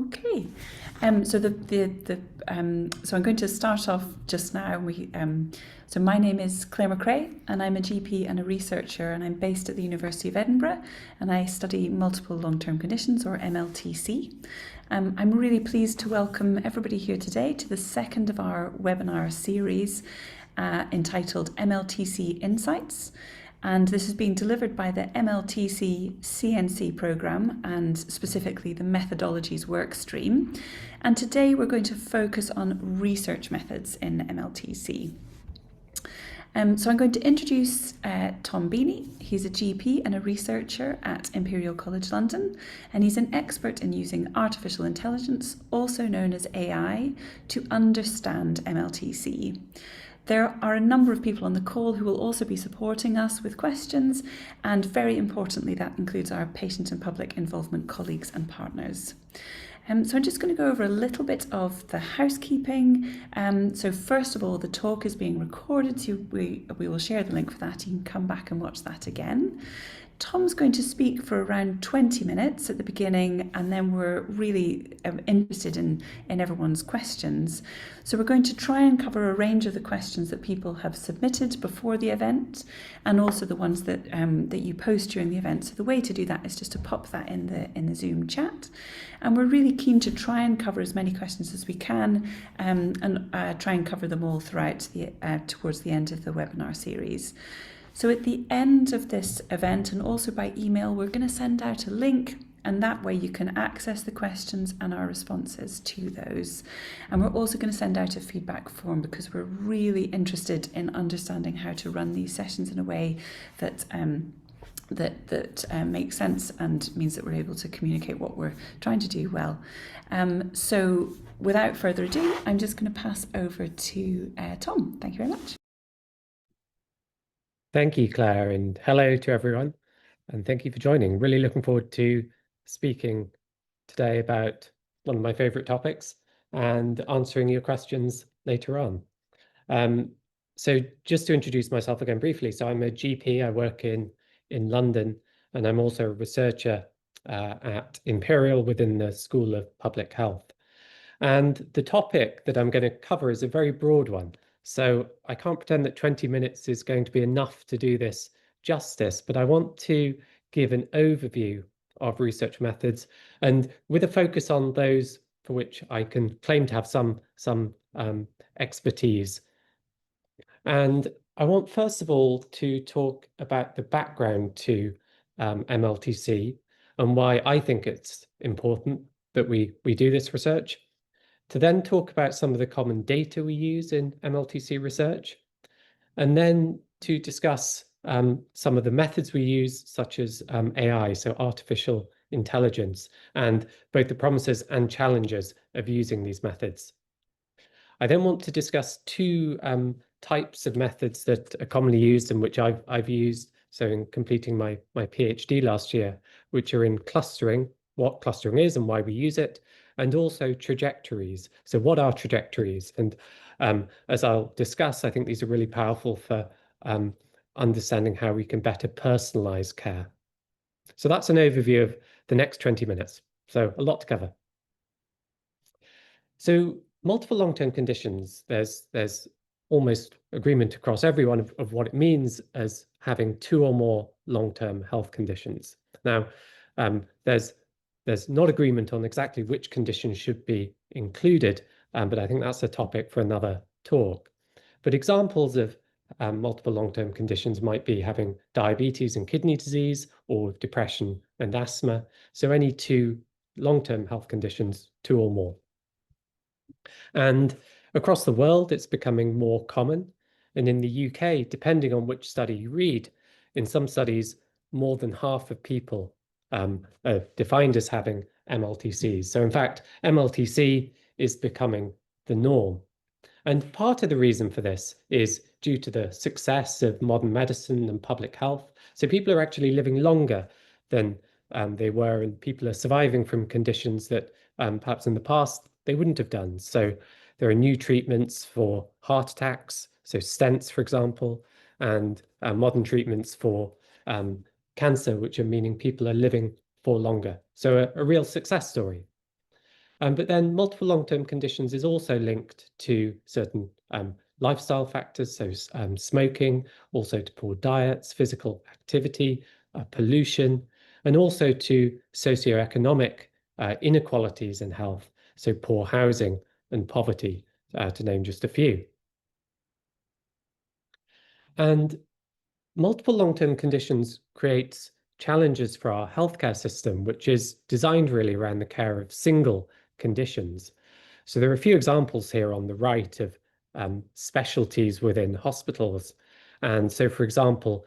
Okay, so I'm going to start off just now. So my name is Claire McRae, and I'm a GP and a researcher, and I'm based at the University of Edinburgh, and I study multiple long-term conditions, or MLTC. I'm really pleased to welcome everybody here today to the second of our webinar series entitled MLTC Insights. And this is being delivered by the MLTC CNC programme and specifically the Methodologies work stream. And today we're going to focus on research methods in MLTC. So I'm going to introduce Tom Beanie. He's a GP and a researcher at Imperial College London, and he's an expert in using artificial intelligence, also known as AI, to understand MLTC. There are a number of people on the call who will also be supporting us with questions, and very importantly, that includes our patient and public involvement colleagues and partners. So I'm just going to go over a little bit of the housekeeping. So first of all, the talk is being recorded, so we will share the link for that. You can come back and watch that again. Tom's going to speak for around 20 minutes at the beginning, and then we're really interested in everyone's questions. So we're going to try and cover a range of the questions that people have submitted before the event, and also the ones that that you post during the event. So the way to do that is just to pop that in the Zoom chat. And we're really keen to try and cover as many questions as we can, and try and cover them all throughout towards the end of the webinar series. So at the end of this event, and also by email, we're going to send out a link, and that way you can access the questions and our responses to those. And we're also going to send out a feedback form because we're really interested in understanding how to run these sessions in a way that makes sense and means that we're able to communicate what we're trying to do well. So without further ado, I'm just going to pass over to Tom. Thank you very much. Thank you, Claire, and hello to everyone, and thank you for joining. Really looking forward to speaking today about one of my favourite topics and answering your questions later on. So just to introduce myself again briefly, so I'm a GP, I work in London, and I'm also a researcher at Imperial within the School of Public Health. And the topic that I'm going to cover is a very broad one. So I can't pretend that 20 minutes is going to be enough to do this justice, but I want to give an overview of research methods, and with a focus on those for which I can claim to have some expertise. And I want, first of all, to talk about the background to MLTC and why I think it's important that we do this research. To then talk about some of the common data we use in MLTC research, and then to discuss some of the methods we use, such as AI, so artificial intelligence, and both the promises and challenges of using these methods. I then want to discuss two types of methods that are commonly used and which I've used, so in completing my PhD last year, which are in clustering, what clustering is and why we use it, and also trajectories. So what are trajectories? And as I'll discuss, I think these are really powerful for understanding how we can better personalize care. So that's an overview of the next 20 minutes. So a lot to cover. So multiple long-term conditions, there's almost agreement across everyone of what it means as having two or more long-term health conditions. Now, there's not agreement on exactly which conditions should be included, but I think that's a topic for another talk. But examples of multiple long-term conditions might be having diabetes and kidney disease, or depression and asthma. So any two long-term health conditions, two or more. And across the world, it's becoming more common. And in the UK, depending on which study you read, in some studies, more than half of people are defined as having MLTCs. So in fact, MLTC is becoming the norm. And part of the reason for this is due to the success of modern medicine and public health. So people are actually living longer than they were, and people are surviving from conditions that perhaps in the past they wouldn't have done. So there are new treatments for heart attacks, so stents, for example, and modern treatments for cancer, which are meaning people are living for longer. So a real success story. But then multiple long-term conditions is also linked to certain lifestyle factors, so smoking, also to poor diets, physical activity, pollution, and also to socioeconomic inequalities in health, so poor housing and poverty, to name just a few. And multiple long-term conditions creates challenges for our healthcare system, which is designed really around the care of single conditions. So there are a few examples here on the right of specialties within hospitals. And so, for example,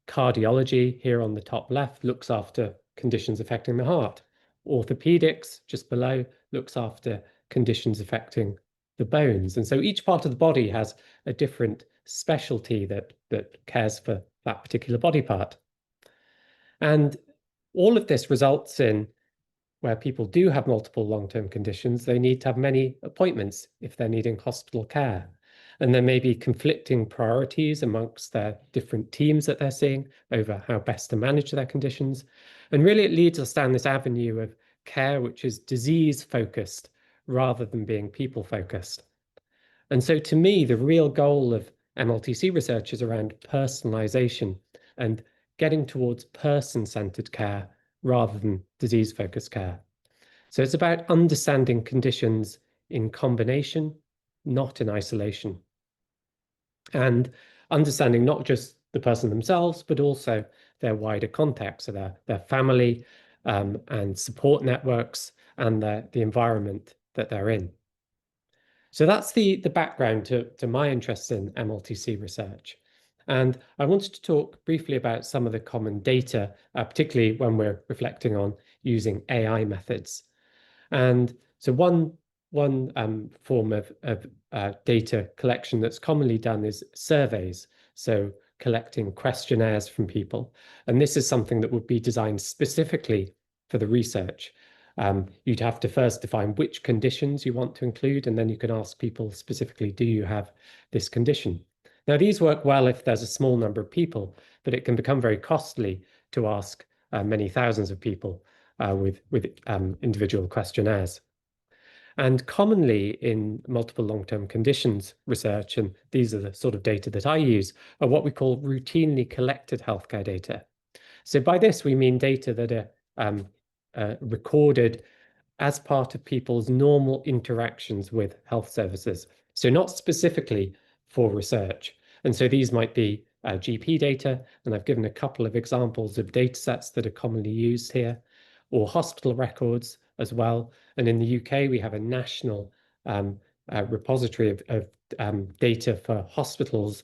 cardiology here on the top left looks after conditions affecting the heart. Orthopedics just below looks after conditions affecting the bones. And so each part of the body has a different specialty that cares for that particular body part. And all of this results in where people do have multiple long-term conditions, they need to have many appointments if they're needing hospital care. And there may be conflicting priorities amongst their different teams that they're seeing over how best to manage their conditions. And really it leads us down this avenue of care which is disease-focused rather than being people-focused. And so to me, the real goal of MLTC research is around personalization and getting towards person-centered care rather than disease-focused care. So it's about understanding conditions in combination, not in isolation. And understanding not just the person themselves, but also their wider context, so their family and support networks and the environment that they're in. So that's the background to my interest in MLTC research. And I wanted to talk briefly about some of the common data, particularly when we're reflecting on using AI methods. And so one form of data collection that's commonly done is surveys. So collecting questionnaires from people. And this is something that would be designed specifically for the research. You'd have to first define which conditions you want to include, and then you can ask people specifically, do you have this condition? Now, these work well if there's a small number of people, but it can become very costly to ask many thousands of people with individual questionnaires. And commonly in multiple long-term conditions research, and these are the sort of data that I use, are what we call routinely collected healthcare data. So by this, we mean data that are recorded as part of people's normal interactions with health services. So not specifically for research. And so these might be GP data, and I've given a couple of examples of data sets that are commonly used here, or hospital records as well. And in the UK, we have a national repository of data for hospitals.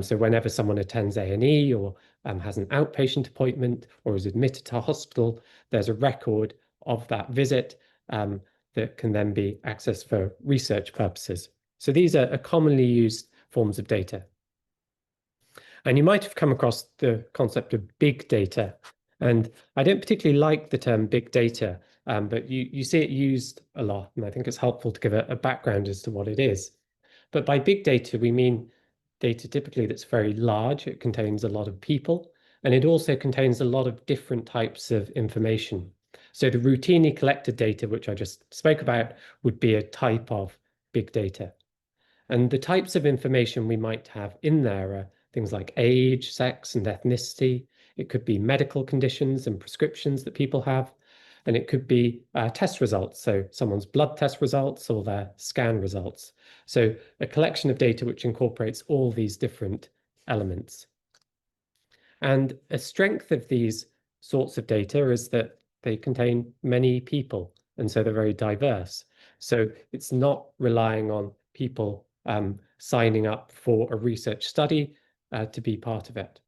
So whenever someone attends A&E or has an outpatient appointment or is admitted to a hospital, there's a record of that visit that can then be accessed for research purposes. So these are commonly used forms of data. And you might have come across the concept of big data. And I don't particularly like the term big data, but you see it used a lot. And I think it's helpful to give a background as to what it is. But by big data, we mean data typically that's very large. It contains a lot of people, and it also contains a lot of different types of information. So the routinely collected data, which I just spoke about, would be a type of big data. And the types of information we might have in there are things like age, sex, and ethnicity. It could be medical conditions and prescriptions that people have. And it could be test results, so someone's blood test results or their scan results. So a collection of data which incorporates all these different elements. And a strength of these sorts of data is that they contain many people, and so they're very diverse. So it's not relying on people signing up for a research study to be part of it.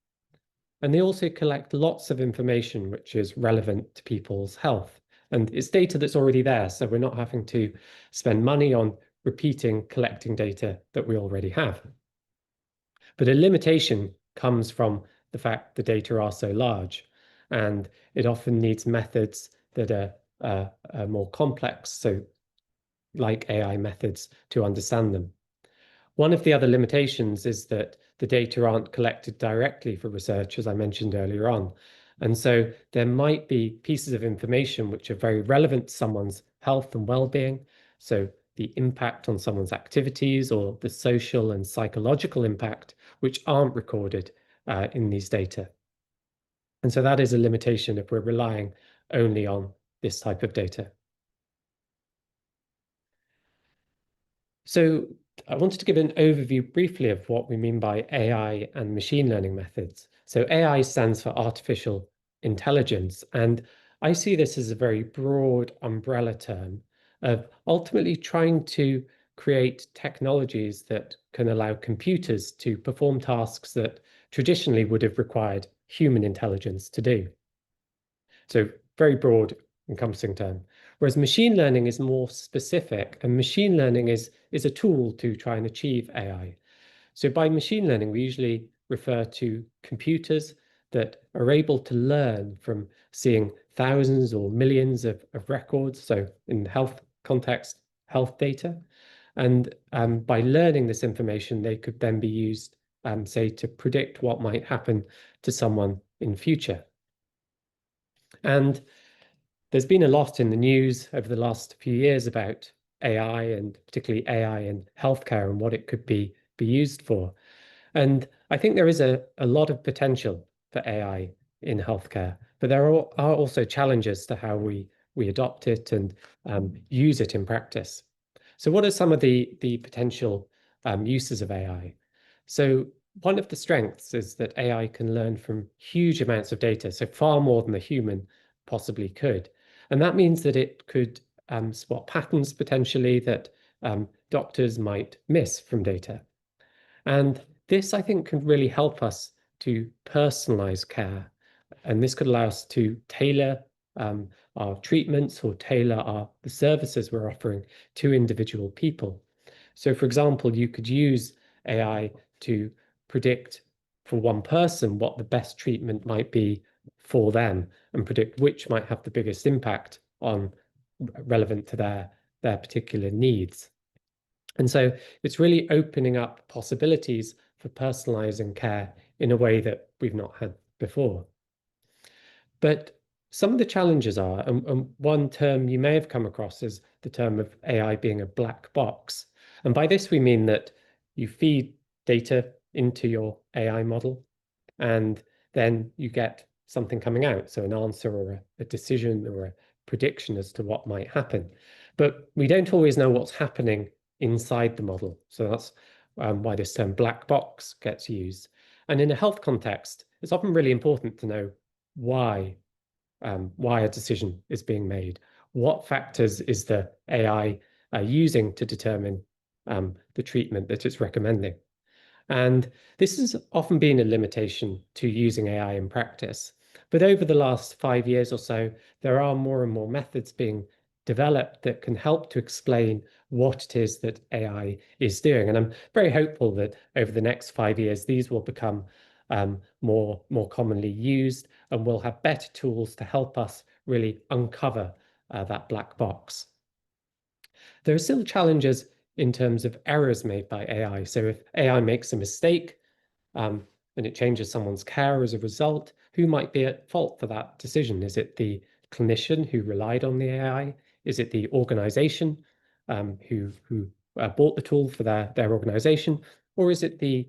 And they also collect lots of information which is relevant to people's health. And it's data that's already there, so we're not having to spend money on repeating collecting data that we already have. But a limitation comes from the fact the data are so large, and it often needs methods that are more complex, so like AI methods, to understand them. One of the other limitations is that the data aren't collected directly for research, as I mentioned earlier on. And so there might be pieces of information which are very relevant to someone's health and well-being, so the impact on someone's activities or the social and psychological impact, which aren't recorded in these data. And so that is a limitation if we're relying only on this type of data. So I wanted to give an overview briefly of what we mean by AI and machine learning methods. So AI stands for artificial intelligence, and I see this as a very broad umbrella term of ultimately trying to create technologies that can allow computers to perform tasks that traditionally would have required human intelligence to do. So very broad, encompassing term. Whereas machine learning is more specific, and machine learning is a tool to try and achieve AI. So by machine learning, we usually refer to computers that are able to learn from seeing thousands or millions of records. So in the health context, health data. And by learning this information, they could then be used, say, to predict what might happen to someone in future. And there's been a lot in the news over the last few years about AI, and particularly AI in healthcare and what it could be used for. And I think there is a lot of potential for AI in healthcare, but there are also challenges to how we adopt it and use it in practice. So what are some of the potential uses of AI? So one of the strengths is that AI can learn from huge amounts of data, so far more than the human possibly could. And that means that it could spot patterns potentially that doctors might miss from data. And this, I think, can really help us to personalize care. And this could allow us to tailor our treatments or tailor the services we're offering to individual people. So, for example, you could use AI to predict for one person what the best treatment might be for them and predict which might have the biggest impact on relevant to their particular needs. And so it's really opening up possibilities for personalizing care in a way that we've not had before. But some of the challenges are, and one term you may have come across is the term of AI being a black box. And by this, we mean that you feed data into your AI model, and then you get something coming out. So an answer or a decision or a prediction as to what might happen. But we don't always know what's happening inside the model. So that's why this term black box gets used. And in a health context, it's often really important to know why a decision is being made. What factors is the AI using to determine the treatment that it's recommending? And this has often been a limitation to using AI in practice. But over the last 5 years or so, there are more and more methods being developed that can help to explain what it is that AI is doing. And I'm very hopeful that over the next 5 years, these will become more commonly used, and we'll have better tools to help us really uncover that black box. There are still challenges in terms of errors made by AI. So if AI makes a mistake and it changes someone's care as a result, who might be at fault for that decision? Is it the clinician who relied on the AI? Is it the organization who bought the tool for their organization? Or is it the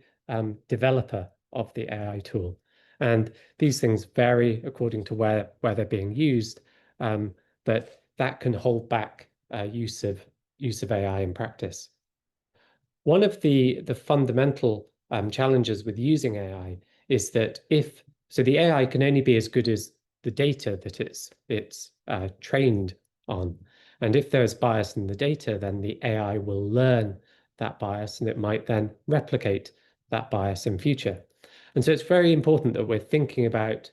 developer of the AI tool? And these things vary according to where they're being used, but that can hold back use of AI in practice. One of the fundamental challenges with using AI is that so the AI can only be as good as the data that it's trained on. And if there's bias in the data, then the AI will learn that bias and it might then replicate that bias in future. And so it's very important that we're thinking about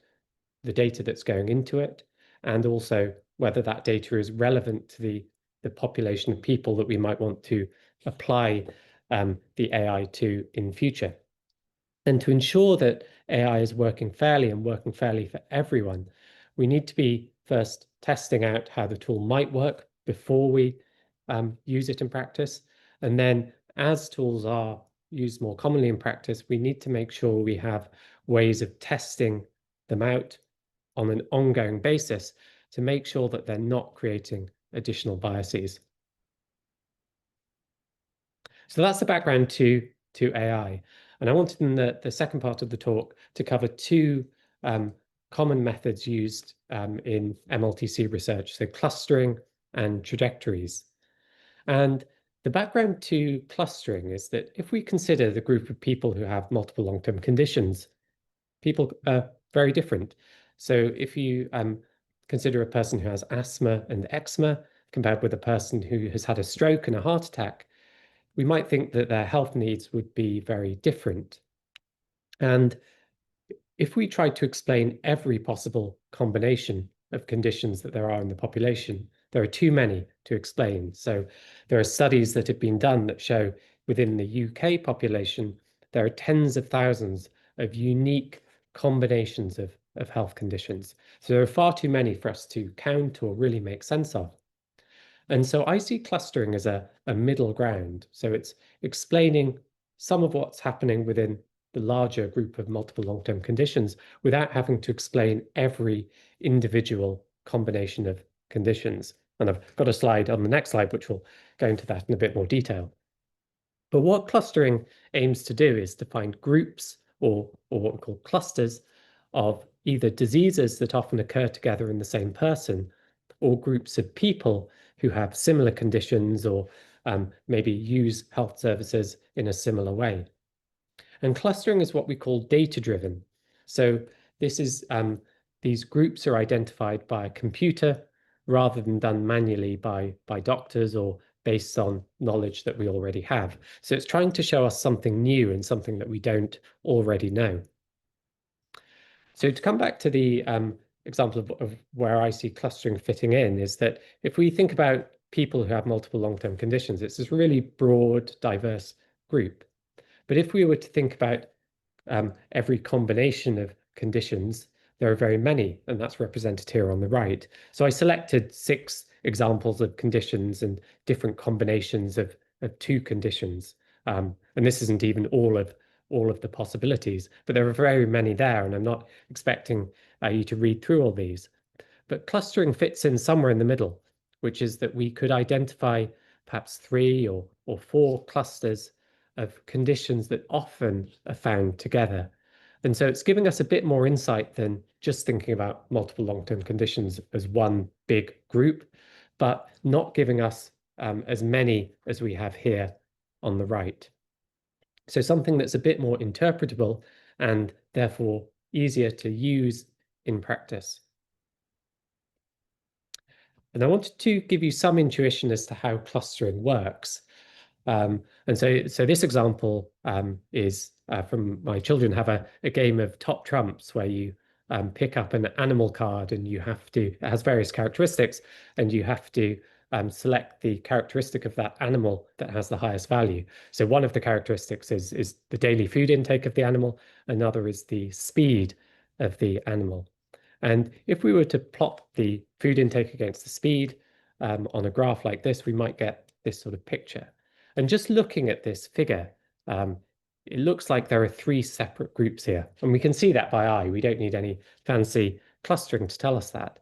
the data that's going into it and also whether that data is relevant to the population of people that we might want to apply the AI to in future. And to ensure that AI is working fairly and working fairly for everyone, we need to be first testing out how the tool might work before we use it in practice. And then as tools are used more commonly in practice, we need to make sure we have ways of testing them out on an ongoing basis to make sure that they're not creating additional biases. So that's the background to AI. And I wanted in the second part of the talk to cover two common methods used in MLTC research, so clustering and trajectories. And the background to clustering is that if we consider the group of people who have multiple long-term conditions, people are very different. So if you consider a person who has asthma and eczema compared with a person who has had a stroke and a heart attack, we might think that their health needs would be very different. And if we tried to explain every possible combination of conditions that there are in the population, there are too many to explain. So there are studies that have been done that show within the UK population, there are tens of thousands of unique combinations of health conditions. So there are far too many for us to count or really make sense of. And so I see clustering as a middle ground. So it's explaining some of what's happening within the larger group of multiple long-term conditions without having to explain every individual combination of conditions. And I've got a slide on the next slide, which will go into that in a bit more detail. But what clustering aims to do is to find groups or what we call clusters of either diseases that often occur together in the same person or groups of people who have similar conditions or maybe use health services in a similar way. And clustering is what we call data-driven. So this is these groups are identified by a computer rather than done manually by doctors or based on knowledge that we already have. So it's trying to show us something new and something that we don't already know. So to come back to the example of where I see clustering fitting in is that if we think about people who have multiple long-term conditions, it's this really broad, diverse group. But if we were to think about every combination of conditions, there are very many, and that's represented here on the right. So I selected 6 examples of conditions and different combinations of 2 conditions. And this isn't even all of the possibilities, but there are very many there, and I'm not expecting you to read through all these. But clustering fits in somewhere in the middle, which is that we could identify perhaps 3 or 4 clusters of conditions that often are found together. And so it's giving us a bit more insight than just thinking about multiple long-term conditions as one big group, but not giving us as many as we have here on the right. So something that's a bit more interpretable and therefore easier to use in practice. And I wanted to give you some intuition as to how clustering works. And so this example is from my children have a game of top trumps where you pick up an animal card and you have to, it has various characteristics, and you have to select the characteristic of that animal that has the highest value. So one of the characteristics is the daily food intake of the animal, another is the speed of the animal. And if we were to plot the food intake against the speed on a graph like this, we might get this sort of picture. And just looking at this figure, it looks like there are 3 separate groups here. And we can see that by eye. We don't need any fancy clustering to tell us that.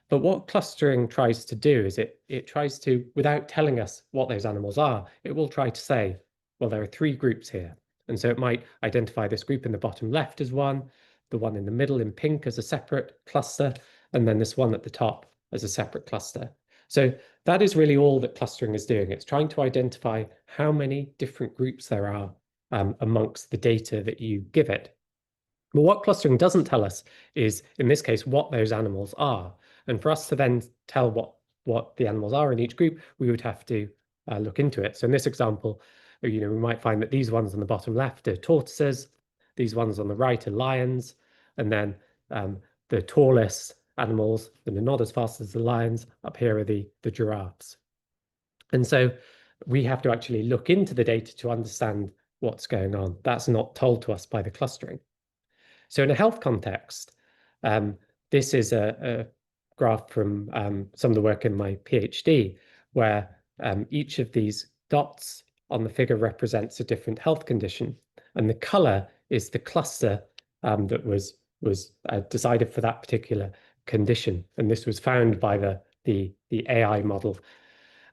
But what clustering tries to do is it tries to, without telling us what those animals are, it will try to say, well, there are 3 groups here. And so it might identify this group in the bottom left as one, the one in the middle in pink as a separate cluster, and then this one at the top as a separate cluster. So that is really all that clustering is doing. It's trying to identify how many different groups there are amongst the data that you give it. But what clustering doesn't tell us is, in this case, what those animals are. And for us to then tell what the animals are in each group, we would have to look into it. So in this example, we might find that these ones on the bottom left are tortoises, these ones on the right are lions, and then the tallest animals that are not as fast as the lions up here are the giraffes. And so we have to actually look into the data to understand what's going on. That's not told to us by the clustering. So in a health context, this is a graph from some of the work in my PhD, where each of these dots on the figure represents a different health condition. And the color is the cluster that was decided for that particular condition. And this was found by the the AI model.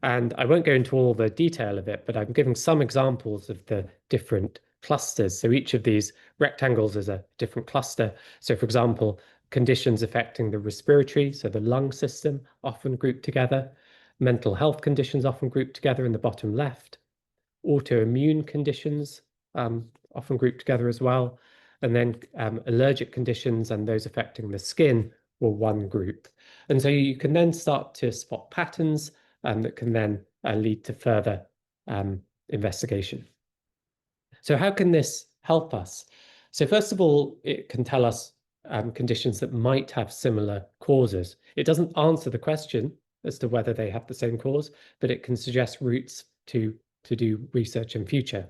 And I won't go into all the detail of it, but I'm giving some examples of the different clusters. So each of these rectangles is a different cluster. So for example, conditions affecting the respiratory, so the lung system, often grouped together. Mental health conditions often grouped together in the bottom left. Autoimmune conditions often grouped together as well. And then allergic conditions and those affecting the skin were one group. And so you can then start to spot patterns that can then lead to further investigation. So how can this help us? So first of all, it can tell us conditions that might have similar causes. It doesn't answer the question as to whether they have the same cause, but it can suggest routes to do research in future.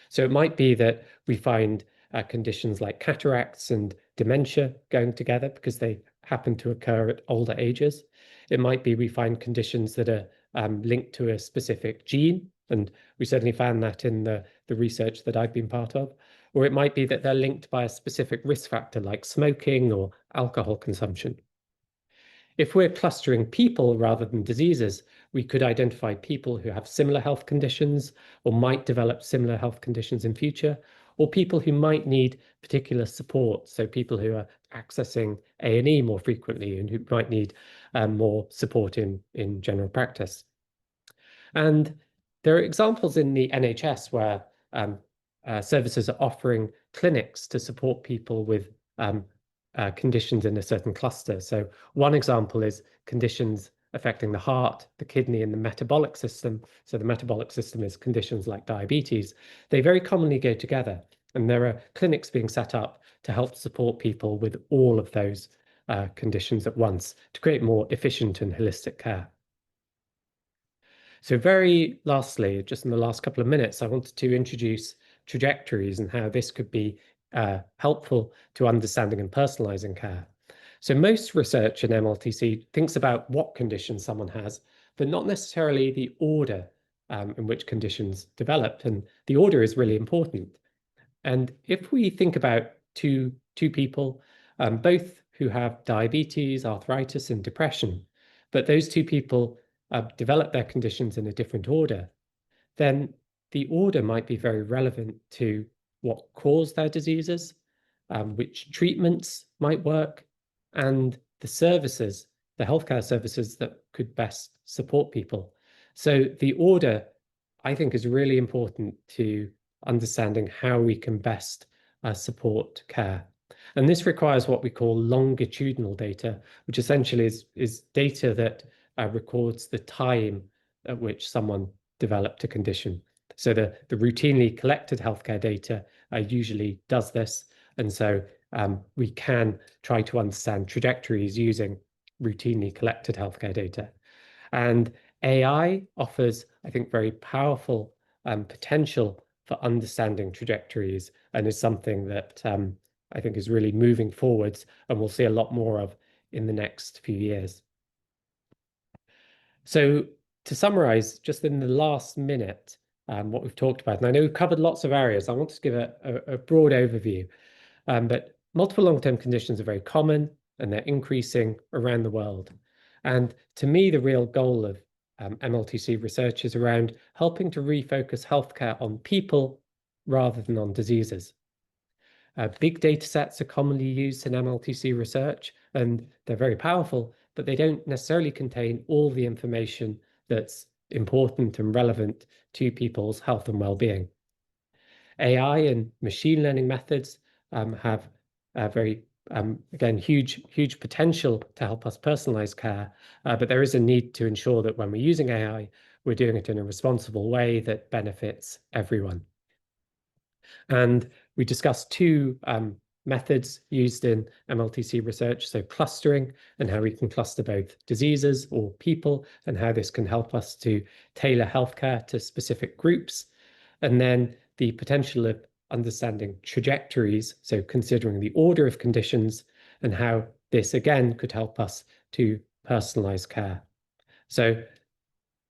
So it might be that we find conditions like cataracts and dementia going together because they happen to occur at older ages. It might be we find conditions that are linked to a specific gene, and we certainly found that in the research that I've been part of. Or it might be that they're linked by a specific risk factor like smoking or alcohol consumption. If we're clustering people rather than diseases, we could identify people who have similar health conditions or might develop similar health conditions in future, or people who might need particular support, so people who are accessing A&E more frequently and who might need more support in general practice. And there are examples in the NHS where services are offering clinics to support people with conditions in a certain cluster. So one example is conditions affecting the heart, the kidney, and the metabolic system. So the metabolic system is conditions like diabetes. They very commonly go together, and there are clinics being set up to help support people with all of those conditions at once to create more efficient and holistic care. So very lastly, just in the last couple of minutes, I wanted to introduce trajectories and how this could be helpful to understanding and personalizing care. So most research in MLTC thinks about what conditions someone has, but not necessarily the order in which conditions developed. And the order is really important. And if we think about two people, both who have diabetes, arthritis, and depression, but those two people develop their conditions in a different order, then the order might be very relevant to what caused their diseases, which treatments might work, and the services, the healthcare services that could best support people. So the order, I think, is really important to understanding how we can best support care. And this requires what we call longitudinal data, which essentially is data that records the time at which someone developed a condition. So the routinely collected healthcare data usually does this. And so we can try to understand trajectories using routinely collected healthcare data. And AI offers, I think, very powerful potential for understanding trajectories and is something that I think is really moving forwards and we'll see a lot more of in the next few years. So to summarize, just in the last minute, what we've talked about, and I know we've covered lots of areas, I want to give a broad overview, but multiple long-term conditions are very common and they're increasing around the world. And to me, the real goal of MLTC research is around helping to refocus healthcare on people rather than on diseases. Big data sets are commonly used in MLTC research, and they're very powerful, but they don't necessarily contain all the information that's important and relevant to people's health and well-being. AI and machine learning methods have very, again, huge potential to help us personalize care, but there is a need to ensure that when we're using AI, we're doing it in a responsible way that benefits everyone. And we discussed two methods used in MLTC research, so clustering and how we can cluster both diseases or people and how this can help us to tailor healthcare to specific groups. And then the potential of understanding trajectories, so considering the order of conditions and how this again could help us to personalize care. So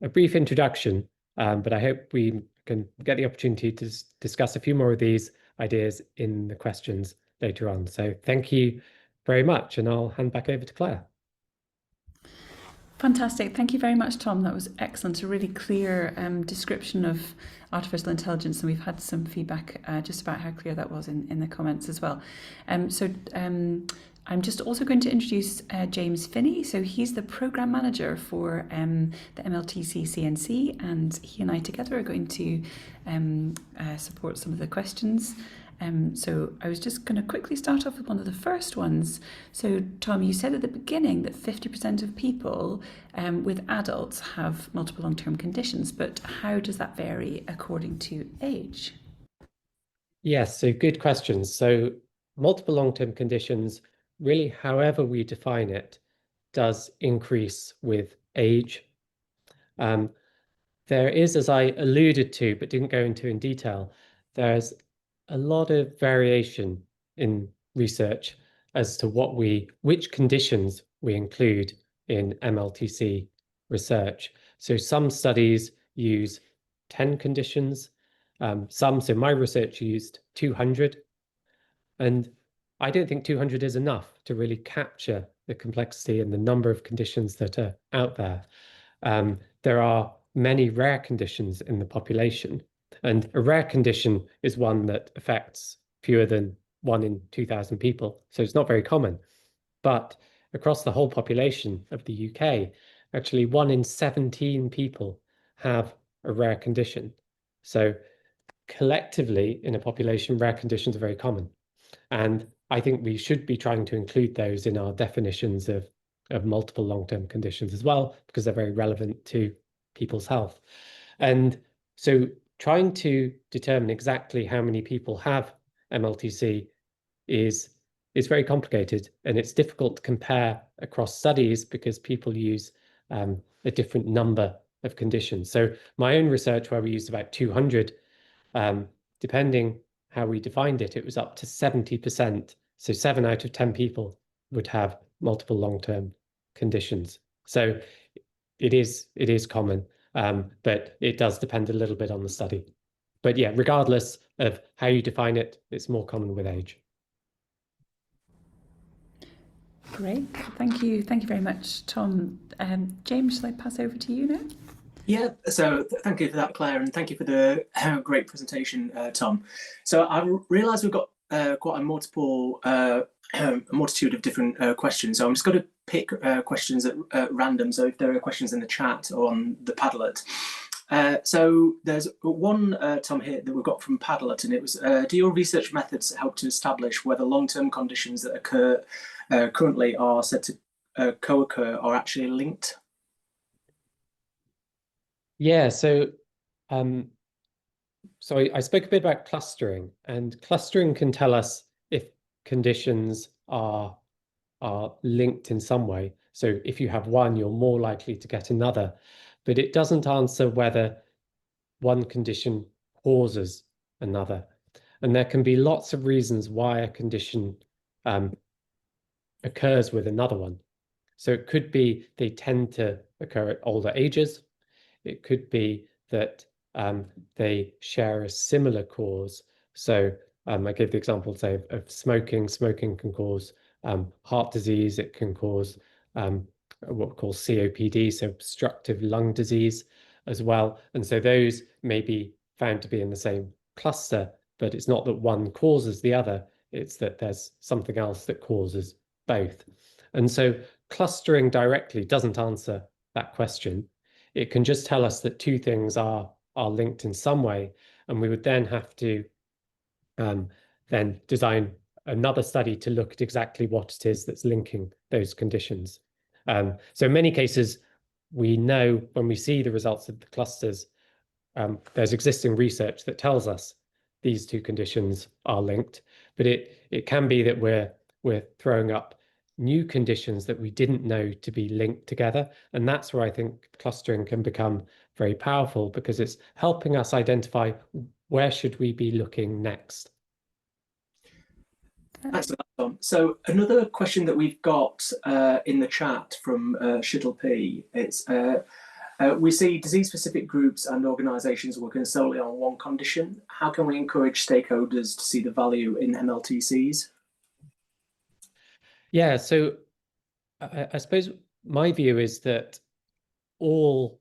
a brief introduction, but I hope we can get the opportunity to discuss a few more of these ideas in the questions later on. So thank you very much, and I'll hand back over to Claire. Fantastic. Thank you very much, Tom. That was excellent. A really clear description of artificial intelligence, and we've had some feedback just about how clear that was in the comments as well. I'm just also going to introduce James Finney. So he's the program manager for the MLTC CNC, and he and I together are going to support some of the questions. So I was just going to quickly start off with one of the first ones. So Tom, you said at the beginning that 50% of people with adults have multiple long-term conditions, but how does that vary according to age? Yes, so good questions. So multiple long-term conditions, really, however we define it, does increase with age. There is, as I alluded to, but didn't go into in detail, there's a lot of variation in research as to which conditions we include in MLTC research. So some studies use 10 conditions, so my research used 200, and I don't think 200 is enough to really capture the complexity and the number of conditions that are out there. There are many rare conditions in the population, and a rare condition is one that affects fewer than 1 in 2,000 people, so it's not very common. But across the whole population of the UK, actually 1 in 17 people have a rare condition. So collectively in a population, rare conditions are very common. And I think we should be trying to include those in our definitions of multiple long-term conditions as well, because they're very relevant to people's health. And so trying to determine exactly how many people have MLTC is very complicated, and it's difficult to compare across studies because people use a different number of conditions. So my own research, where we used about 200, depending how we defined it, it was up to 70%. So 7 out of 10 people would have multiple long-term conditions. So it is common, but it does depend a little bit on the study. But yeah, regardless of how you define it, it's more common with age. Great, thank you very much, Tom. James, shall I pass over to you now? Yeah, so thank you for that, Claire, and thank you for the great presentation, Tom. So I realised we've got quite a multitude of different questions. So I'm just going to pick questions at random. So if there are questions in the chat or on the Padlet. So there's one, Tom, here that we've got from Padlet, and it was, do your research methods help to establish whether long-term conditions that occur currently are said to co-occur are actually linked? Yeah, so I spoke a bit about clustering, and clustering can tell us if conditions are linked in some way. So if you have one, you're more likely to get another, but it doesn't answer whether one condition causes another. And there can be lots of reasons why a condition occurs with another one. So it could be they tend to occur at older ages. It could be that they share a similar cause. So I gave the example, say, of smoking. Smoking can cause heart disease. It can cause what we call COPD, so obstructive lung disease as well. And so those may be found to be in the same cluster, but it's not that one causes the other. It's that there's something else that causes both. And so clustering directly doesn't answer that question. It can just tell us that two things are linked in some way, and we would then have to then design another study to look at exactly what it is that's linking those conditions. So in many cases, we know when we see the results of the clusters, there's existing research that tells us these two conditions are linked, but it can be that we're throwing up new conditions that we didn't know to be linked together. And that's where I think clustering can become very powerful, because it's helping us identify where should we be looking next. Thanks for that, Tom. So another question that we've got in the chat from Shittle P, it's we see disease-specific groups and organisations working solely on one condition. How can we encourage stakeholders to see the value in MLTCs? Yeah, so I suppose my view is that all,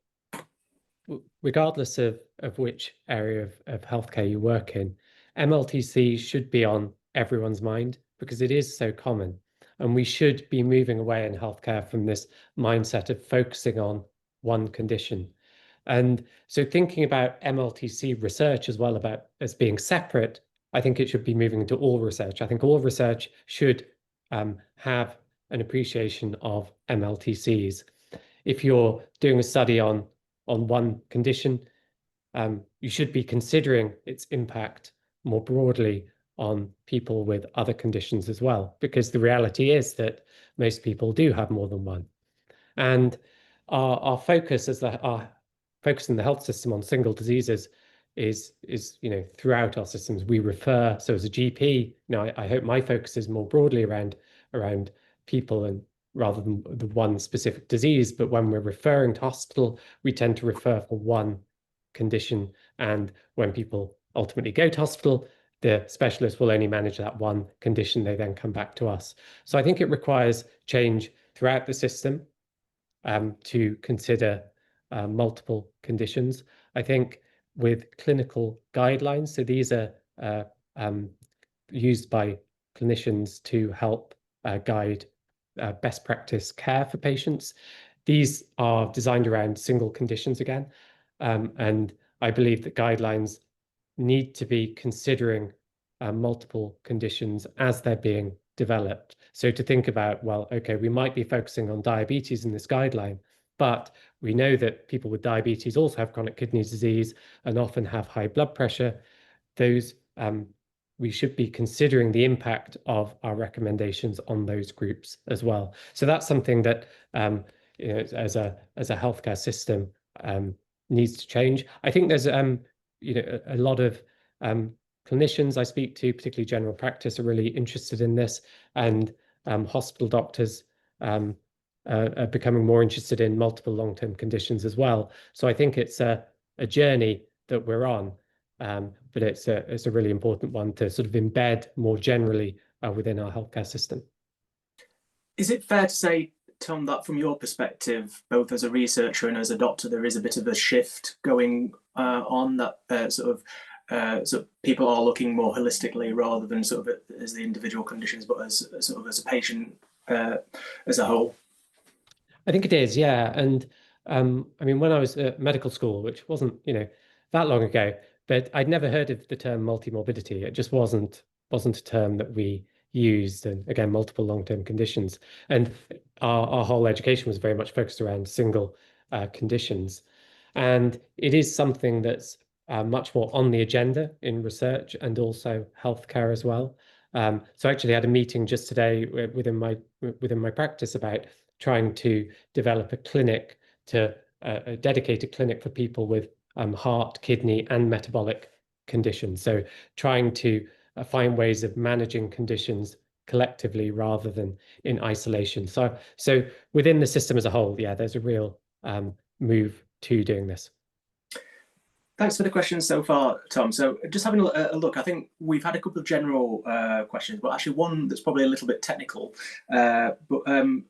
regardless of which area of healthcare you work in, MLTC should be on everyone's mind because it is so common. And we should be moving away in healthcare from this mindset of focusing on one condition. And so thinking about MLTC research as well as being separate, I think it should be moving into all research. I think all research should have an appreciation of MLTCs. If you're doing a study on one condition, you should be considering its impact more broadly on people with other conditions as well, because the reality is that most people do have more than one. And our focus our focus in the health system on single diseases is throughout our systems. We refer, so as a GP, I hope my focus is more broadly around people and rather than the one specific disease. But when we're referring to hospital, we tend to refer for one condition. And when people ultimately go to hospital, the specialist will only manage that one condition. They then come back to us. So I think it requires change throughout the system to consider multiple conditions. I think with clinical guidelines, so these are used by clinicians to help guide best practice care for patients. These are designed around single conditions again. And I believe that guidelines need to be considering multiple conditions as they're being developed. So to think about, well, okay, we might be focusing on diabetes in this guideline, but we know that people with diabetes also have chronic kidney disease and often have high blood pressure. Those we should be considering the impact of our recommendations on those groups as well. So that's something that as a healthcare system needs to change. I think there's a lot of clinicians I speak to, particularly general practice, are really interested in this, and hospital doctors are becoming more interested in multiple long-term conditions as well. So I think it's a journey that we're on, but it's a really important one to sort of embed more generally within our healthcare system. Is it fair to say, Tom, that from your perspective, both as a researcher and as a doctor, there is a bit of a shift going on, that sort of people are looking more holistically rather than sort of as the individual conditions, but as sort of as a patient as a whole? I think it is, yeah. And I mean, when I was at medical school, which wasn't that long ago, but I'd never heard of the term multimorbidity. It just wasn't a term that we used, and again, multiple long-term conditions. And our whole education was very much focused around single conditions. And it is something that's much more on the agenda in research and also healthcare as well. So I actually had a meeting just today within my practice about trying to develop a clinic, a dedicated clinic for people with heart, kidney, and metabolic conditions. So trying to find ways of managing conditions collectively rather than in isolation. So within the system as a whole, yeah, there's a real move to doing this. Thanks for the questions so far, Tom. So just having a look, I think we've had a couple of general questions, but actually one that's probably a little bit technical, but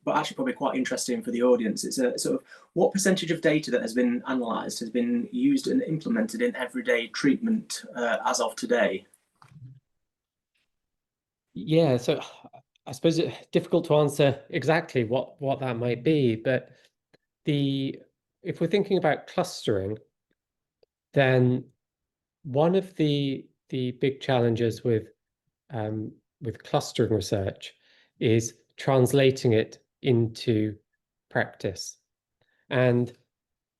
actually probably quite interesting for the audience. It's a sort of, what percentage of data that has been analysed has been used and implemented in everyday treatment as of today? Yeah, so I suppose it's difficult to answer exactly what that might be, but if we're thinking about clustering, then one of the big challenges with clustering research is translating it into practice. And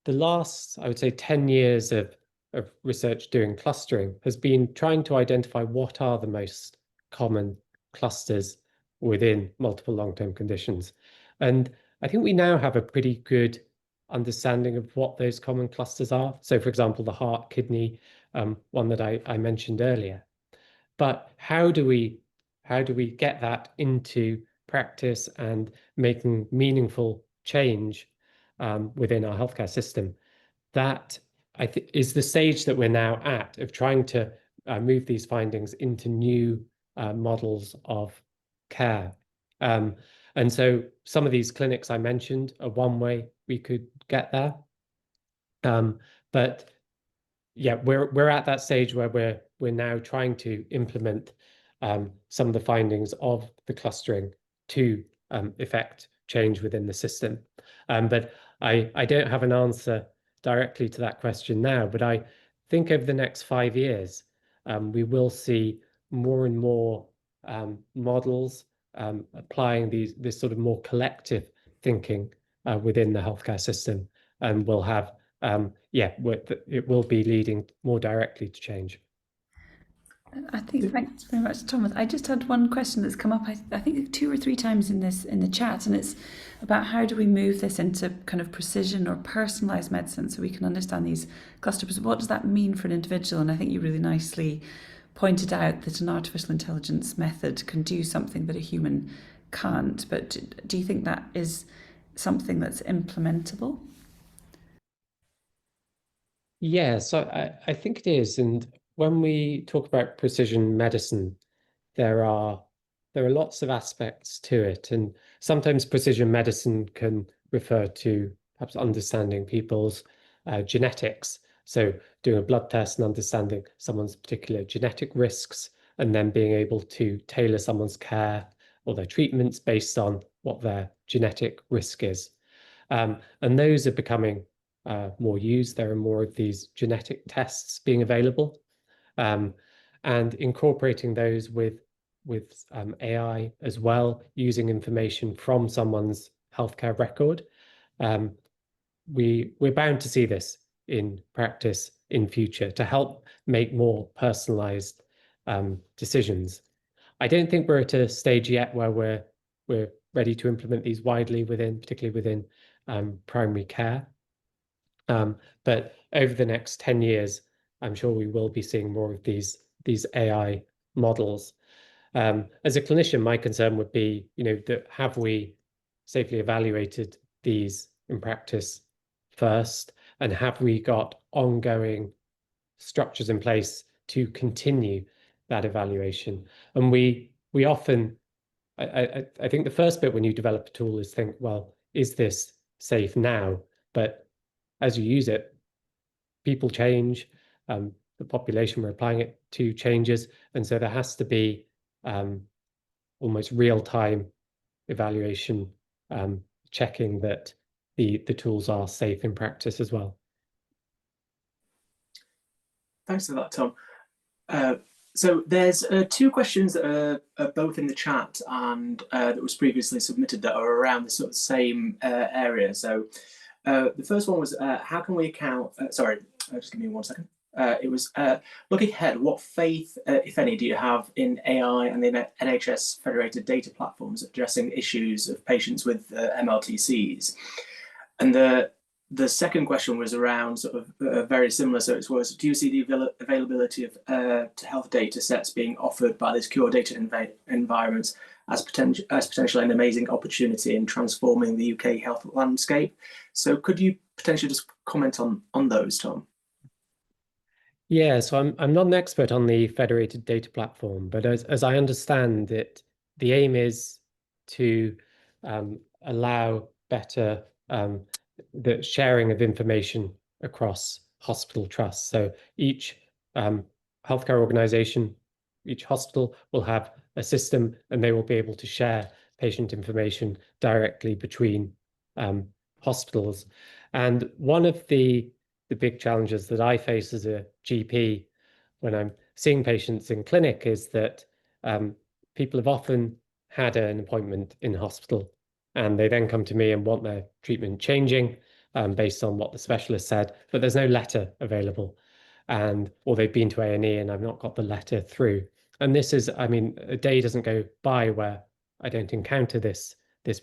the last, I would say, 10 years of research doing clustering has been trying to identify what are the most common clusters within multiple long-term conditions. And I think we now have a pretty good understanding of what those common clusters are. So for example, the heart, kidney, one that I mentioned earlier. But how do we get that into practice and making meaningful change within our healthcare system? That I think is the stage that we're now at, of trying to move these findings into new models of care. And so some of these clinics I mentioned are one way we could get there. But yeah, we're at that stage where we're now trying to implement some of the findings of the clustering to effect change within the system. But I don't have an answer directly to that question now, but I think over the next 5 years, we will see more and more models applying this sort of more collective thinking within the healthcare system, and we'll have it will be leading more directly to change. I think thanks very much, Thomas. I just had one question that's come up, I think 2 or 3 times in the chat, and it's about how do we move this into kind of precision or personalised medicine so we can understand these clusters. What does that mean for an individual? And I think you really nicely pointed out that an artificial intelligence method can do something that a human can't. But do you think that is something that's implementable? Yeah, so I think it is. And when we talk about precision medicine, there are lots of aspects to it. And sometimes precision medicine can refer to perhaps understanding people's genetics. So doing a blood test and understanding someone's particular genetic risks, and then being able to tailor someone's care or their treatments based on what their genetic risk is. And those are becoming more used. There are more of these genetic tests being available, and incorporating those with AI as well, using information from someone's healthcare record. We're bound to see this in practice in future to help make more personalized decisions. I don't think we're at a stage yet where we're ready to implement these widely particularly within primary care. But over the next 10 years, I'm sure we will be seeing more of these AI models. As a clinician, my concern would be, that have we safely evaluated these in practice first, and have we got ongoing structures in place to continue that evaluation? And we often, I think the first bit when you develop a tool is think, well, is this safe now? But as you use it, people change, the population we're applying it to changes, and so there has to be almost real-time evaluation, checking that the tools are safe in practice as well. Thanks for that, Tom. So there's 2 questions that are both in the chat and that was previously submitted that are around the sort of same area. So the first one was, how can we account, sorry, just give me 1 second. It was, looking ahead, what faith, if any, do you have in AI and the NHS federated data platforms addressing issues of patients with MLTCs? And the second question was around sort of very similar. So it was, do you see the availability of health data sets being offered by this Cure data environments as potentially an amazing opportunity in transforming the UK health landscape? So could you potentially just comment on those, Tom? Yeah, so I'm not an expert on the federated data platform, but as I understand it, the aim is to allow better the sharing of information across hospital trusts. So each healthcare organization, each hospital will have a system, and they will be able to share patient information directly between hospitals. And one of the big challenges that I face as a GP when I'm seeing patients in clinic is that people have often had an appointment in hospital, and they then come to me and want their treatment changing based on what the specialist said, but there's no letter available, or they've been to A&E and I've not got the letter through. And this is, I mean, a day doesn't go by where I don't encounter this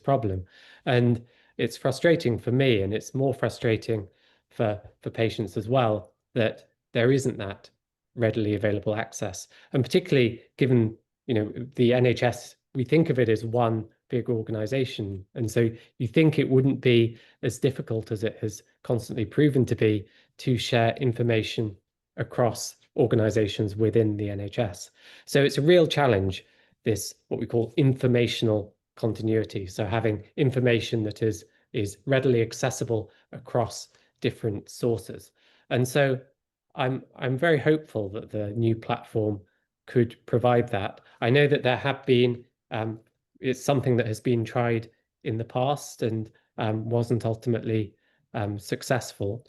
problem. And it's frustrating for me, and it's more frustrating for patients as well, that there isn't that readily available access. And particularly given, the NHS, we think of it as one big organization. And so you think it wouldn't be as difficult as it has constantly proven to be to share information across organizations within the NHS. So it's a real challenge, this what we call informational continuity. So having information that is is readily accessible across different sources. And so I'm very hopeful that the new platform could provide that. I know that there have been, it's something that has been tried in the past and wasn't ultimately successful.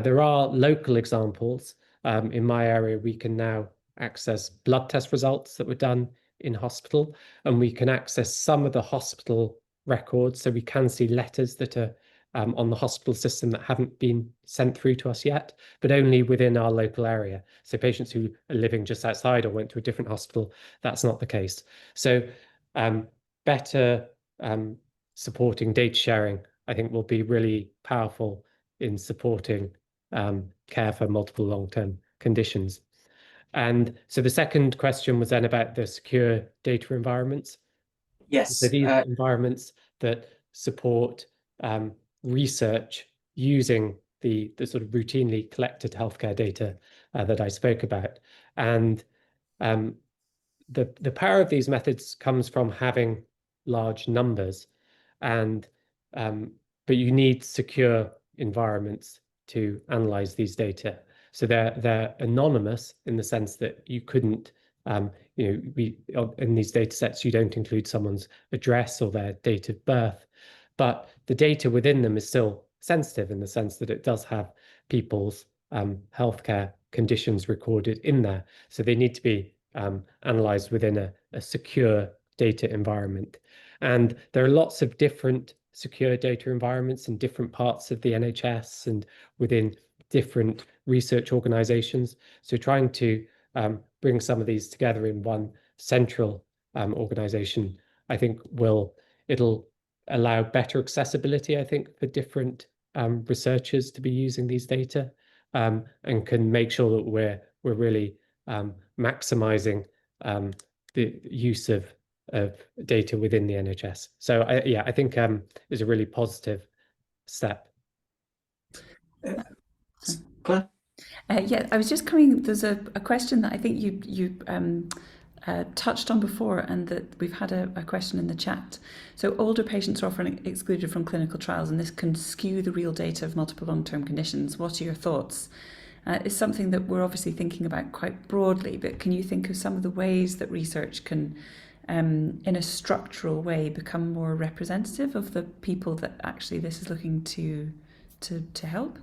There are local examples. In my area, we can now access blood test results that were done in hospital, and we can access some of the hospital records. So we can see letters that are on the hospital system that haven't been sent through to us yet, but only within our local area. So patients who are living just outside or went to a different hospital, that's not the case. So better supporting data sharing, I think, will be really powerful in supporting care for multiple long-term conditions. And so the second question was then about the secure data environments. Yes. So these environments that support research using the sort of routinely collected healthcare data that I spoke about. And the power of these methods comes from having large numbers, and but you need secure environments to analyze these data. So they're anonymous in the sense that you couldn't, in these data sets, you don't include someone's address or their date of birth, but the data within them is still sensitive in the sense that it does have people's healthcare conditions recorded in there. So they need to be analyzed within a secure data environment. And there are lots of different secure data environments in different parts of the NHS and within different research organizations. So trying to bring some of these together in one central organization, I think it'll allow better accessibility, I think, for different researchers to be using these data, and can make sure that we're really maximizing the use of data within the NHS. So I think is a really positive step. Claire? Yeah, I was just coming. There's a question that I think you touched on before, and that we've had a question in the chat. So older patients are often excluded from clinical trials, and this can skew the real data of multiple long-term conditions. What are your thoughts? It's something that we're obviously thinking about quite broadly, but can you think of some of the ways that research can, in a structural way, become more representative of the people that actually this is looking to help?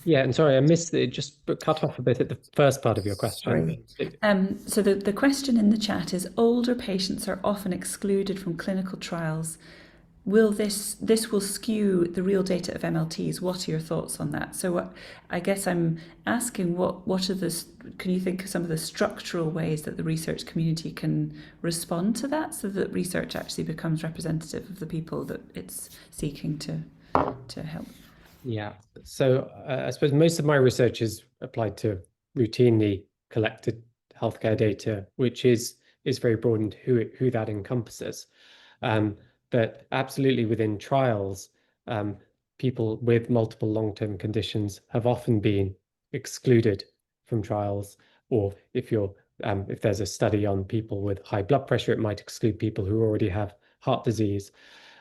Yeah, and sorry, I missed it. Just cut off a bit at the first part of your question. Sorry. So the question in the chat is: older patients are often excluded from clinical trials. Will this will skew the real data of MLTs? What are your thoughts on that? So I guess I'm asking what are the, can you think of some of the structural ways that the research community can respond to that, so that research actually becomes representative of the people that it's seeking to help? Yeah, so I suppose most of my research is applied to routinely collected healthcare data, which is very broad in who that encompasses. But absolutely within trials, people with multiple long-term conditions have often been excluded from trials. Or if there's a study on people with high blood pressure, it might exclude people who already have heart disease.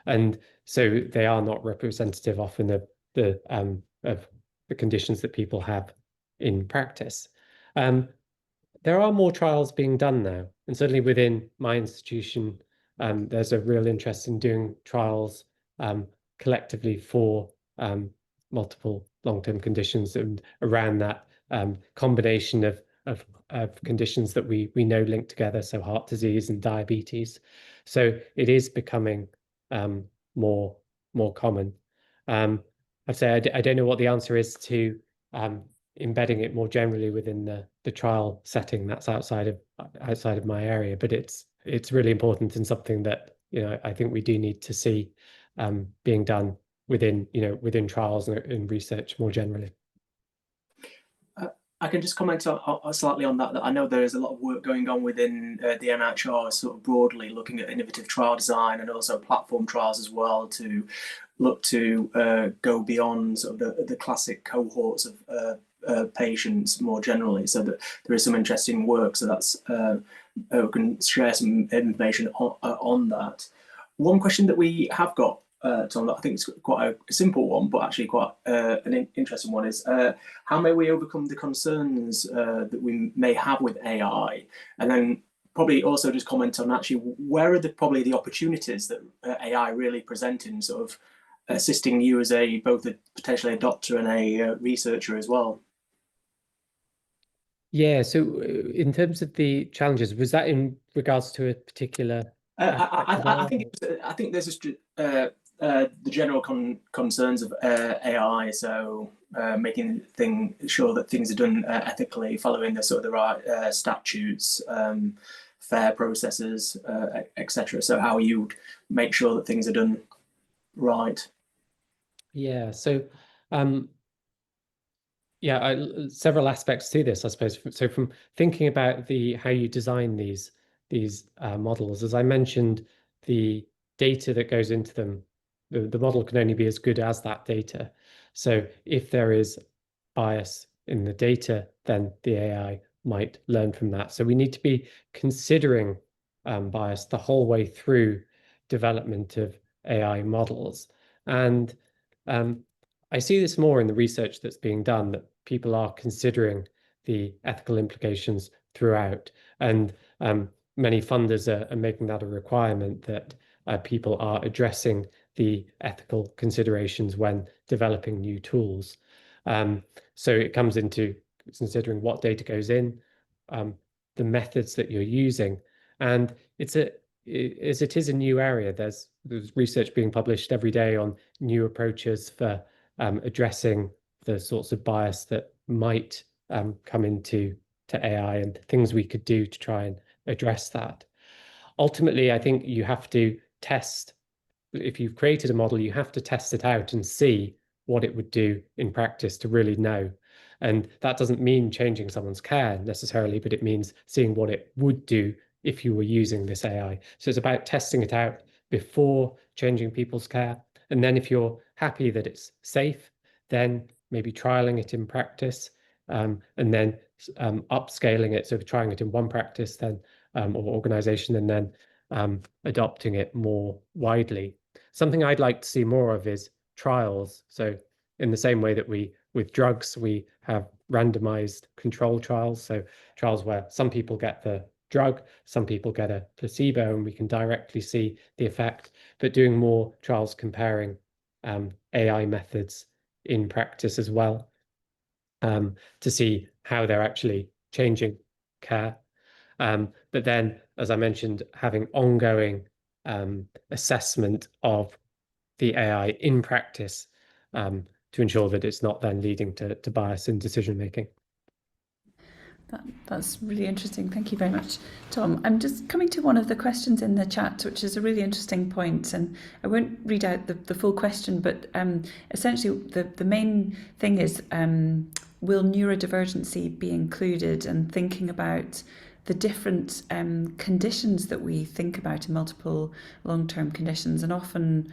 And so they are not representative often of the conditions that people have in practice. There are more trials being done now, and certainly within my institution, there's a real interest in doing trials collectively for multiple long-term conditions, and around that combination of conditions that we know link together, so heart disease and diabetes. So it is becoming more common. I'd say I don't know what the answer is to embedding it more generally within the trial setting. That's outside of my area, but it's really important, and something that I think we do need to see being done within trials and research more generally. I can just comment slightly on that. That I know there is a lot of work going on within the NIHR, sort of broadly looking at innovative trial design and also platform trials as well, to look to go beyond sort of the classic cohorts of patients more generally. So that there is some interesting work. So that's we can share some information on that. One question that we have got Tom, that I think it's quite a simple one, but actually quite an interesting one, is how may we overcome the concerns that we may have with AI? And then probably also just comment on actually where are probably the opportunities that AI really present in sort of assisting you as both potentially a doctor and a researcher as well. Yeah, so in terms of the challenges, was that in regards to a particular I think there's just the general concerns of AI, so making sure that things are done ethically, following the right statutes, fair processes, etc. So how you make sure that things are done right. Yeah, so yeah, several aspects to this, I suppose. So from thinking about how you design these models, as I mentioned, the data that goes into them, the model can only be as good as that data. So if there is bias in the data, then the AI might learn from that. So we need to be considering bias the whole way through development of AI models. And I see this more in the research that's being done, that people are considering the ethical implications throughout. And many funders are making that a requirement, that people are addressing the ethical considerations when developing new tools. So it comes into considering what data goes in, the methods that you're using. And as it is a new area, there's research being published every day on new approaches for addressing the sorts of bias that might come into AI, and things we could do to try and address that. Ultimately, I think you have to test. If you've created a model, you have to test it out and see what it would do in practice to really know. And that doesn't mean changing someone's care necessarily, but it means seeing what it would do if you were using this AI. So it's about testing it out before changing people's care. And then if you're happy that it's safe, then maybe trialing it in practice, and then upscaling it. So trying it in one practice, then or organization, and then adopting it more widely. Something I'd like to see more of is trials. So in the same way that with drugs, we have randomized control trials. So trials where some people get the drug, some people get a placebo, and we can directly see the effect. But doing more trials comparing AI methods in practice as well, to see how they're actually changing care. But then, as I mentioned, having ongoing assessment of the AI in practice, to ensure that it's not then leading to bias in decision making. That's really interesting. Thank you very much, Tom. I'm just coming to one of the questions in the chat, which is a really interesting point, and I won't read out the full question, but essentially the main thing is, will neurodivergency be included, and thinking about the different conditions that we think about in multiple long-term conditions, and often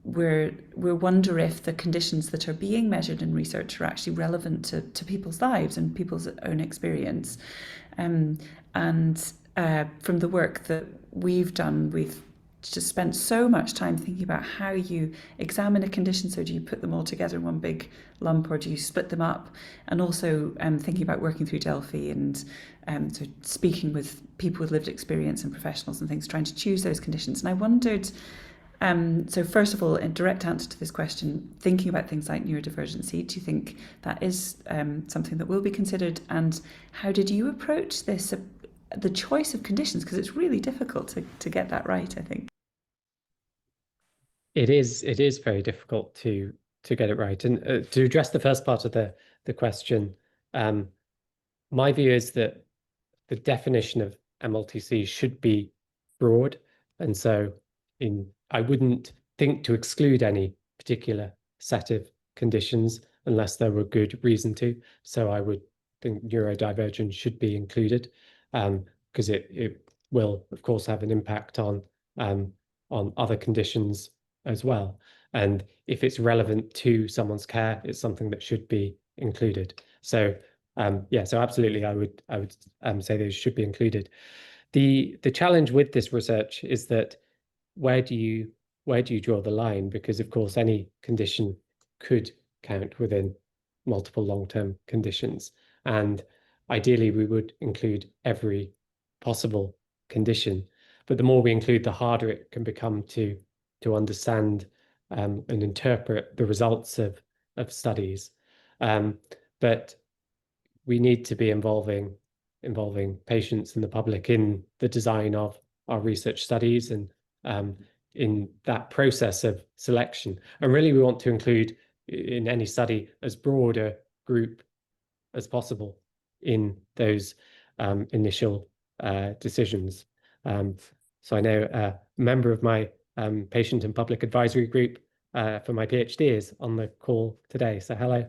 we wonder if the conditions that are being measured in research are actually relevant to people's lives and people's own experience. And from the work that we've done, we've just spent so much time thinking about how you examine a condition. So do you put them all together in one big lump, or do you split them up? And also thinking about working through Delphi, and so speaking with people with lived experience and professionals and things, trying to choose those conditions. And I wondered, so first of all, in direct answer to this question, thinking about things like neurodivergency, do you think that is something that will be considered? And how did you approach this, the choice of conditions? Because it's really difficult to get that right, I think. It is very difficult to get it right. And to address the first part of the question, my view is that the definition of MLTC should be broad. And so I wouldn't think to exclude any particular set of conditions unless there were good reason to. So I would think neurodivergence should be included, because it will, of course, have an impact on other conditions as well. And if it's relevant to someone's care, it's something that should be included. So yeah, so absolutely, I would say those should be included. The challenge with this research is that where do you where do you draw the line? Because of course, any condition could count within multiple long-term conditions. And ideally, we would include every possible condition. But the more we include, the harder it can become to understand and interpret the results of studies. But we need to be involving patients and the public in the design of our research studies and in that process of selection. And really, we want to include in any study as broad a group as possible in those initial decisions. So I know a member of my patient and public advisory group for my PhD is on the call today. So hello.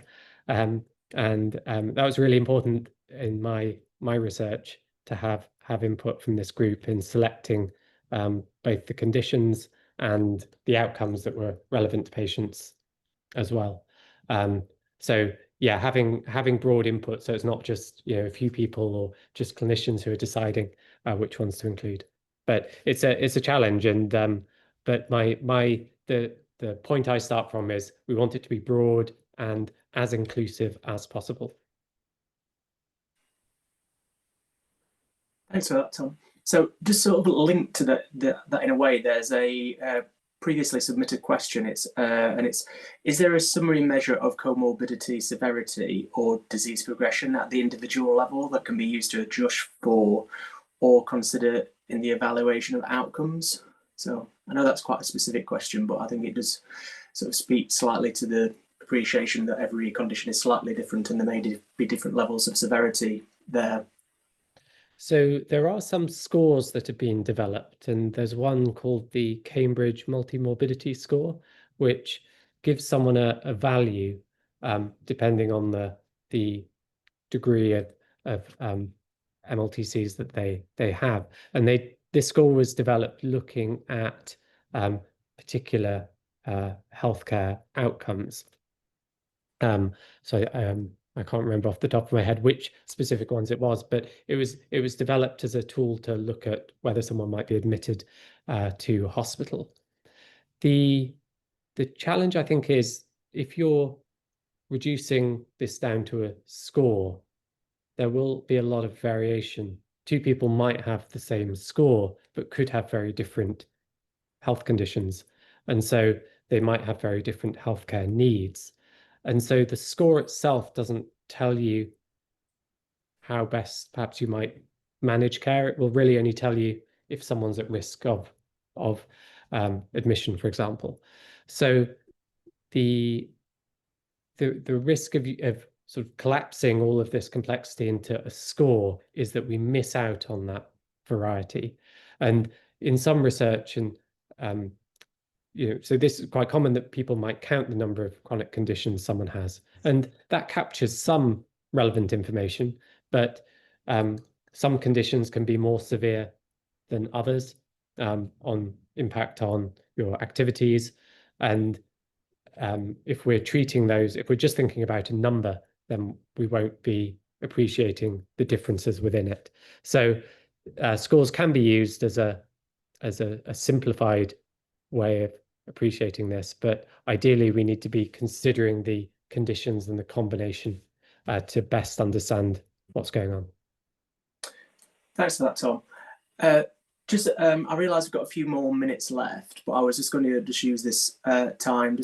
And that was really important in my research to have input from this group in selecting both the conditions and the outcomes that were relevant to patients as well. So yeah, having broad input, so it's not just a few people or just clinicians who are deciding which ones to include. But it's a challenge, and but the point I start from is we want it to be broad and as inclusive as possible. Thanks for that, Tom. So just sort of linked to that in a way, there's a previously submitted question. Is there a summary measure of comorbidity severity or disease progression at the individual level that can be used to adjust for or consider in the evaluation of outcomes? So I know that's quite a specific question, but I think it does sort of speak slightly to the appreciation that every condition is slightly different and there may be different levels of severity there. So there are some scores that have been developed, and there's one called the Cambridge Multimorbidity Score, which gives someone a value depending on the degree of MLTCs that they have. And this score was developed looking at particular healthcare outcomes. So I can't remember off the top of my head which specific ones it was, but it was developed as a tool to look at whether someone might be admitted to hospital. The challenge, I think, is if you're reducing this down to a score, there will be a lot of variation. Two people might have the same score, but could have very different health conditions. And so they might have very different healthcare needs. And so the score itself doesn't tell you how best perhaps you might manage care. It will really only tell you if someone's at risk of admission, for example. So the risk of sort of collapsing all of this complexity into a score is that we miss out on that variety. And in some research, and so this is quite common that people might count the number of chronic conditions someone has, and that captures some relevant information, but some conditions can be more severe than others on impact on your activities. And if we're treating those, if we're just thinking about a number, then we won't be appreciating the differences within it. So scores can be used as a simplified way of appreciating this, but ideally we need to be considering the conditions and the combination to best understand what's going on. Thanks for that, Tom. I realise we've got a few more minutes left, but I was just going to just use this time.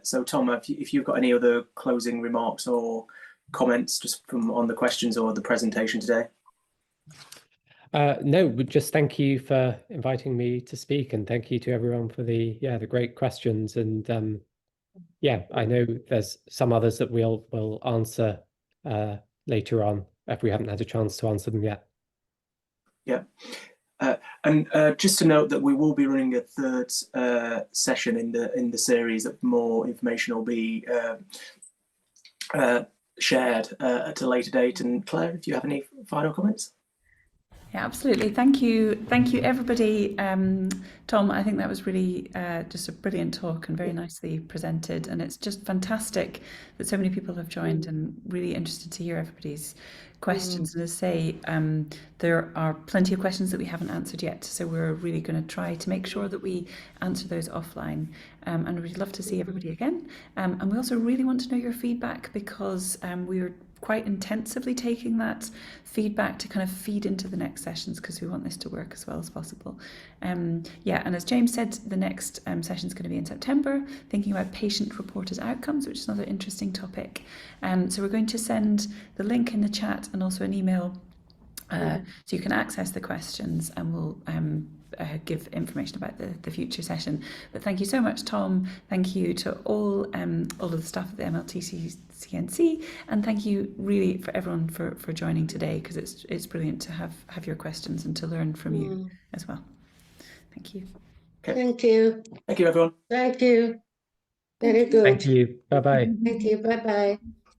So Tom, if you've got any other closing remarks or comments just from on the questions or the presentation today. No, just thank you for inviting me to speak, and thank you to everyone for the great questions. And yeah, I know there's some others that we'll answer later on if we haven't had a chance to answer them yet. Yeah. And just to note that we will be running a third session in the series. That more information will be shared at a later date. And Claire, if you have any final comments. Yeah, absolutely. Thank you everybody. Tom, I think that was really just a brilliant talk and very nicely presented, and it's just fantastic that so many people have joined and really interested to hear everybody's questions. And as I say, there are plenty of questions that we haven't answered yet, so we're really going to try to make sure that we answer those offline, and we'd love to see everybody again. And we also really want to know your feedback, because we're quite intensively taking that feedback to kind of feed into the next sessions, because we want this to work as well as possible. Yeah, and as James said, the next session is going to be in September, thinking about patient-reported outcomes, which is another interesting topic. So we're going to send the link in the chat and also an email, so you can access the questions, and we'll give information about the future session. But thank you so much, Tom. Thank you to all of the staff at the MLTC CNC, and thank you really for everyone for joining today, because it's brilliant to have your questions and to learn from you as well. Thank you. Okay. Thank you. Thank you, everyone. Thank you. Very good. Thank you. Bye-bye. Thank you. Bye-bye.